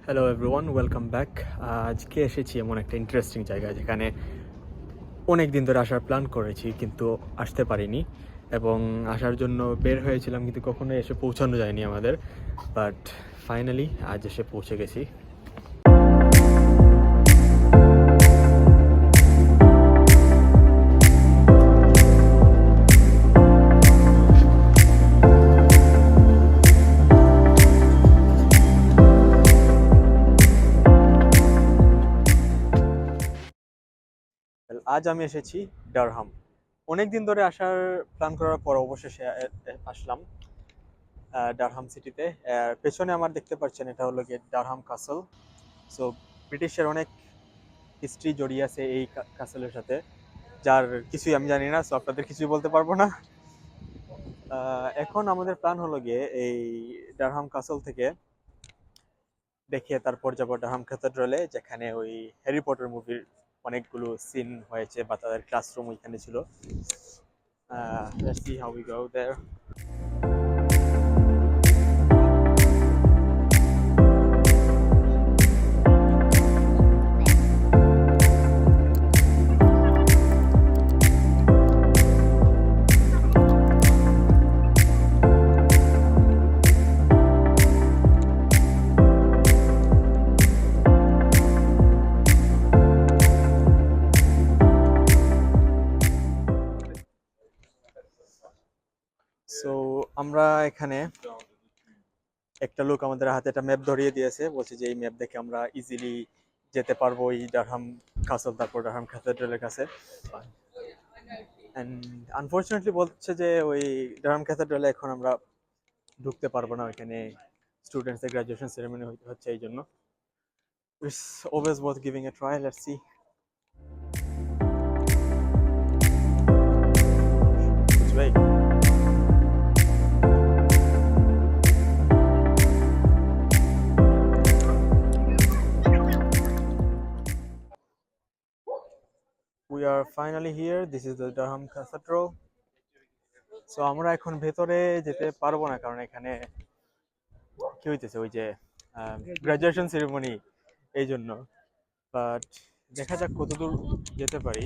Hello everyone, welcome back. আজকে এসেছি এমন একটা ইন্টারেস্টিং জায়গায় যেখানে অনেক দিন ধরে আসার প্ল্যান করেছি কিন্তু আসতে পারিনি, এবং আসার জন্য বের হয়েছিলাম কিন্তু কখনোই এসে পৌঁছানো যায়নি আমাদের। বাট ফাইনালি আজ এসে পৌঁছে গেছি। আজ আমি এসেছি ডারহাম। অনেক দিন ধরে আসার প্ল্যান করার পর অবশেষে আসলাম ডারহাম সিটিতে। পেছনে আমার দেখতে পাচ্ছেন, এটা হলো গিয়ে ডারহাম কাসল। সো ব্রিটিশের অনেক হিস্ট্রি জড়িয়ে আছে এই কাসলের সাথে, যার কিছুই আমি জানি না, সো আপনাদের কিছুই বলতে পারবো না। এখন আমাদের প্ল্যান হলো গিয়ে এই ডারহাম কাসল থেকে দেখে তারপর যাবো ডারহাম ক্যাথেড্রালে, যেখানে ওই হ্যারি পটার মুভির অনেকগুলো সিন হয়েছে বা তাদের ক্লাসরুম ওইখানে ছিল। Let's see how we go there. So আমরা এখানে একটা লোক আমাদের হাতে একটা ম্যাপ ধরিয়ে দিয়েছে, বলছে যে এই ম্যাপ দেখে আমরা ইজিলি যেতে পারবো এই ডারহাম কাসল, তারপর ডারহাম ক্যাথেড্রালের কাছে। অ্যান্ড আনফর্চুনেটলি বলছে যে ওই ডারহাম ক্যাথেড্রালে এখন আমরা ঢুকতে পারবো না, ওইখানে স্টুডেন্টসদের গ্রাজুয়েশন সেরেমনি হচ্ছে, এই জন্য it's always worth giving a try. Let's see. ভাই we are finally here. This is the Durham Cathedral. So আমরা এখন ভেতরে যেতে পারবো না, কারণ এখানে কি হইতেছে ওই যে গ্রাজুয়েশন সেরেমনি, এই জন্য। বাট দেখা যাক কতদূর যেতে পারি।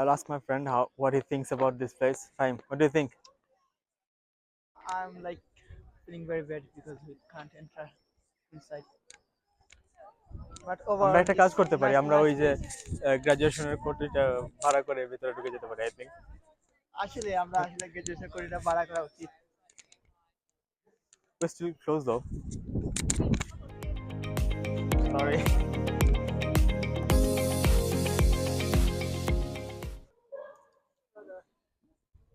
I'll ask my friend what he thinks about this place. Fine. What do you think? I'm like feeling very bad because we can't enter inside. But আমরা overall, একটা কাজ it's করতে পারি, nice, আমরা nice ওই যে place. গ্রাজুয়েশনের কোটিটা ভাড়া করে ভিতরে ঢুকে যেতে পারি, আই থিঙ্ক। আসলে আমরা আসলে গ্রাজুয়েশন করি না, ভাড়া করা উচিত। We're still closed though. Sorry.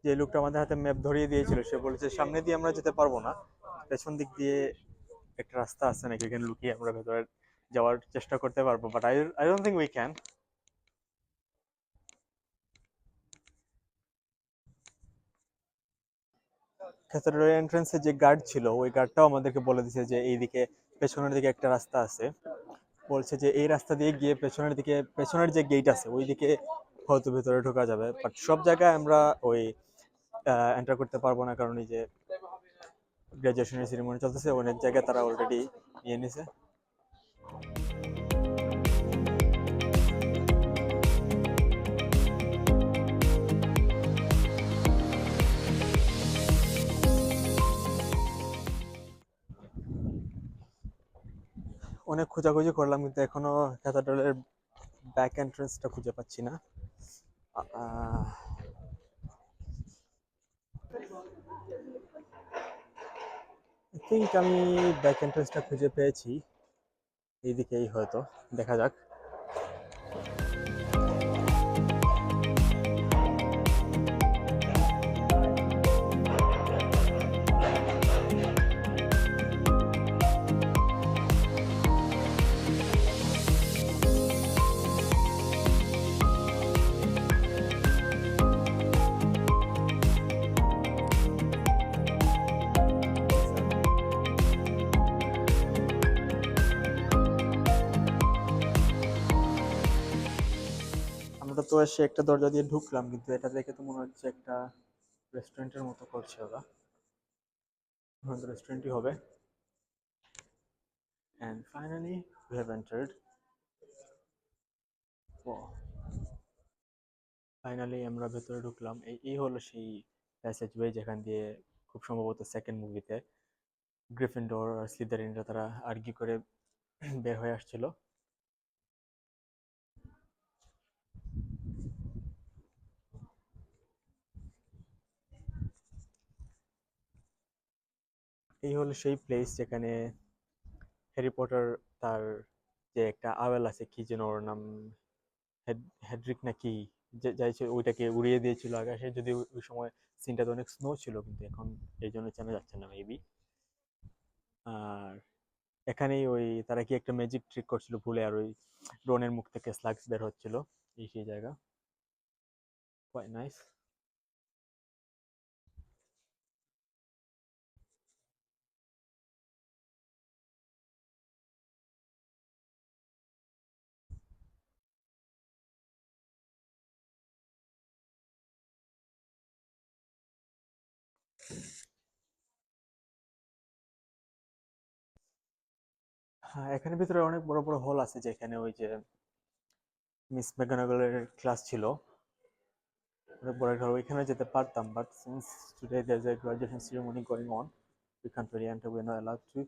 যে লোকটা আমাদের হাতে ম্যাপ ধরিয়ে দিয়েছিল সে বলেছে সামনে দিয়ে আমরা যেতে পারবো না, পেছন দিক দিয়ে একটা রাস্তা আছে নাকি, এখানে লুকিয়ে আমরা ভেতরে যাওয়ার চেষ্টা করতে পারবো, but I don't think we can. Cathedral এন্ট্রান্সে যে গার্ড ছিল ওই গার্ডটাও আমাদেরকে বলে দিছে যে এইদিকে পেছনের দিকে একটা রাস্তা আছে, বলছে যে এই রাস্তা দিয়ে গিয়ে পেছনের যে গেট আছে ওই দিকে হয়তো ভেতরে ঢোকা যাবে, বাট সব জায়গায় আমরা ওই এন্টার করতে পারবো না, কারণ এই যে গ্রাজুয়েশনের সেরিমনি চলতেছে, অনেক জায়গায় তারা অলরেডি নিয়ে নিছে। অনেক খোঁজাখুঁজি করলাম কিন্তু এখনো ক্যাথেড্রালের ব্যাক এন্ট্রান্সটা খুঁজে পাচ্ছি না। আই থিঙ্ক আমি ব্যাক এন্ট্রান্সটা খুঁজে পেয়েছি, এইদিকেই হয়তো, দেখা যাক। তো এসে একটা দরজা দিয়ে ঢুকলাম, কিন্তু এটা দেখে তো মনে হচ্ছে একটা রেস্টুরেন্টের মতো করছে ওরা। হয়তো রেস্টুরেন্টই হবে। And finally we have entered. Finally আমরা ভেতরে ঢুকলাম। এই হলো সেই প্যাসেজ ওয়ে যেখান দিয়ে খুব সম্ভবত সেকেন্ড মুভিতে গ্রিফিনডোর আর স্লিদারিনরা তারা আর্গি করে বের হয়ে আসছিল। এই হলো সেই প্লেস যেখানে হ্যারি পটার তার যে একটা আওয়েল আছে, কি যেন ওর নাম, হেড্রিক নাকি, যে যাই ছিল, ওইটাকে উড়িয়ে দিয়েছিল আকাশে। যদি ওই সময় সিনটাতে অনেক স্নো ছিল, কিন্তু এখন এই জন্য চেনা যাচ্ছে না মেবি। আর এখানেই ওই তারা কি একটা ম্যাজিক ট্রিক করছিল ভুলে, আর ওই রনের মুখ থেকে স্লাগস বের হচ্ছিল। এই সেই জায়গা, কোয়াইট নাইস। হ্যাঁ, এখানে ভিতরে অনেক বড় বড় হল আছে, যেখানে ওই যে মিস ম্যাকগোনাগলের ক্লাস ছিল। অনেক বড় একটা hall, ওইখানে যেতে পারতাম, but since today there is a graduation ceremony going on, we can't really enter, we're not allowed to.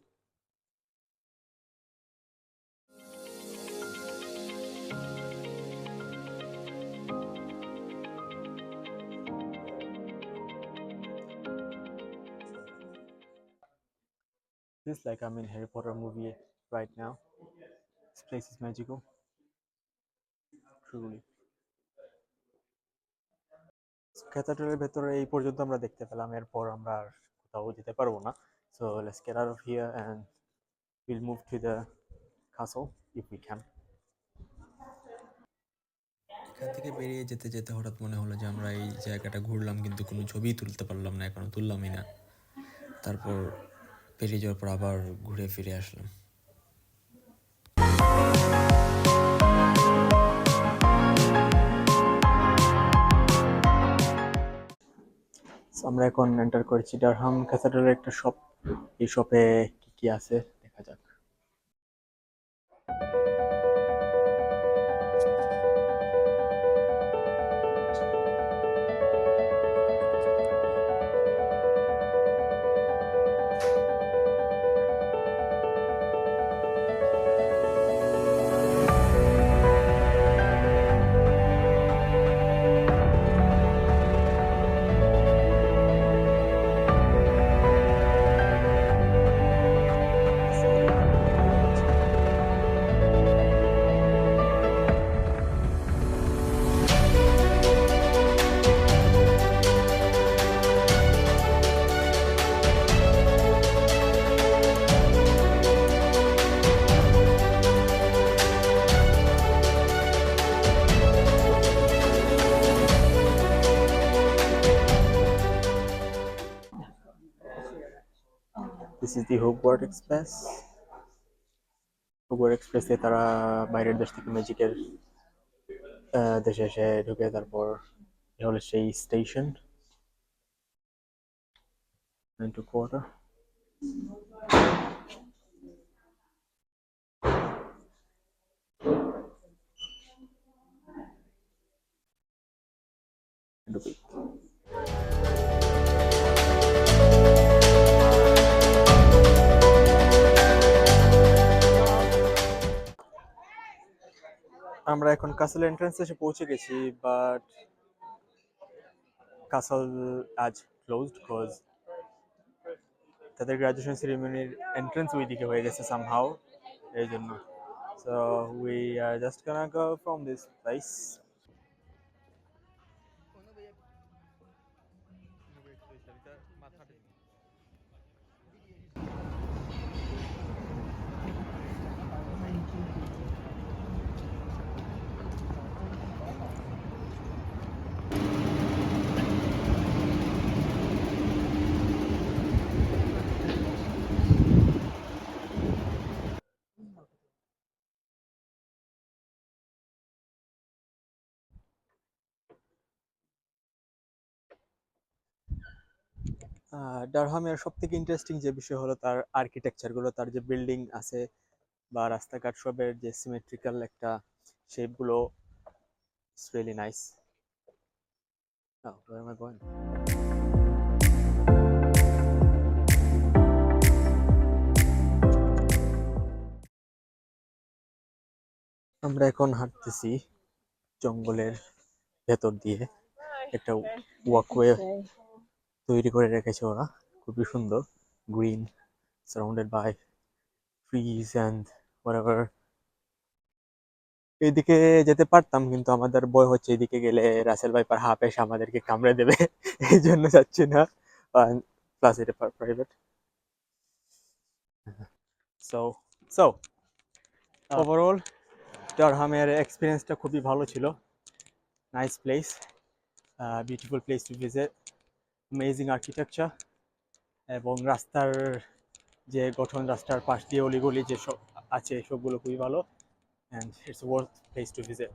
Feels like I'm in Harry Potter movie right now. This place is magical, truly. ক্যাথেড্রালের ভেতরে এই পর্যন্ত আমরা দেখতে পেলাম, এরপর আমরা আর কোথাও যেতে পারবো না। So let's get out of here and we'll move to the castle if we can. এখান থেকে বেরিয়ে যেতে যেতে হঠাৎ মনে হলো যে আমরা এই জায়গাটা ঘুরলাম, কিন্তু কোনো ছবিই তুলতে পারলাম না, এখনো তুললামই না। তারপর বেরিয়ে যাওয়ার পর আবার ঘুরে ফিরে আসলাম। So আমরা এখন এন্টার করেছি ডারহাম ক্যাথেড্রালের একটা শপ। এই শপে কি কি আছে দেখা যাক। This is the Hogwarts Express. Hogwarts Express এ তারা বাইরের দেশ থেকে ম্যাজিকের দেশে এসে ঢুকে, তারপর এ হলো সেই স্টেশন 9 to quarter. ঢুকি। আমরা এখন কাসল এন্ট্রান্স এসে পৌঁছে গেছি, বাট কাসল আজ ক্লোজড বিকজ তাদের গ্রাজুয়েশন সেরিমনির এন্ট্রান্স ওইদিকে হয়ে গেছে সামহাউ, এই জন্য। So we are just gonna go from this place. ডারহামের সব থেকে ইন্টারেস্টিং যে বিষয় হলো তার আর্কিটেকচার গুলো, তার যে বিল্ডিং আছে বা রাস্তাঘাট সবের যে সিমেট্রিক্যাল একটা শেপ গুলো, it's really nice. Where am I going? আমরা এখন হাঁটতেছি জঙ্গলের ভেতর দিয়ে, একটা ওয়াকওয়ে তৈরি করে রেখেছে ওরা, খুবই সুন্দর, green, surrounded by trees and whatever. এইদিকে যেতে পারতাম কিন্তু আমাদের ভয় হচ্ছে এদিকে গেলে রাসেল ভাইপার হাফ এসে আমাদেরকে কামড়ে দেবে, এই জন্য যাচ্ছি না। প্লাস এটা প্রাইভেট। সো সো ওভারঅল ডারহামের এক্সপিরিয়েন্সটা খুবই ভালো ছিল। Nice place, beautiful place to visit, amazing architecture, এবং রাস্তার যে গঠন, রাস্তার পাশ দিয়ে অলিগলি যে সব আছে সবগুলো খুবই ভালো, and it's worth place to visit.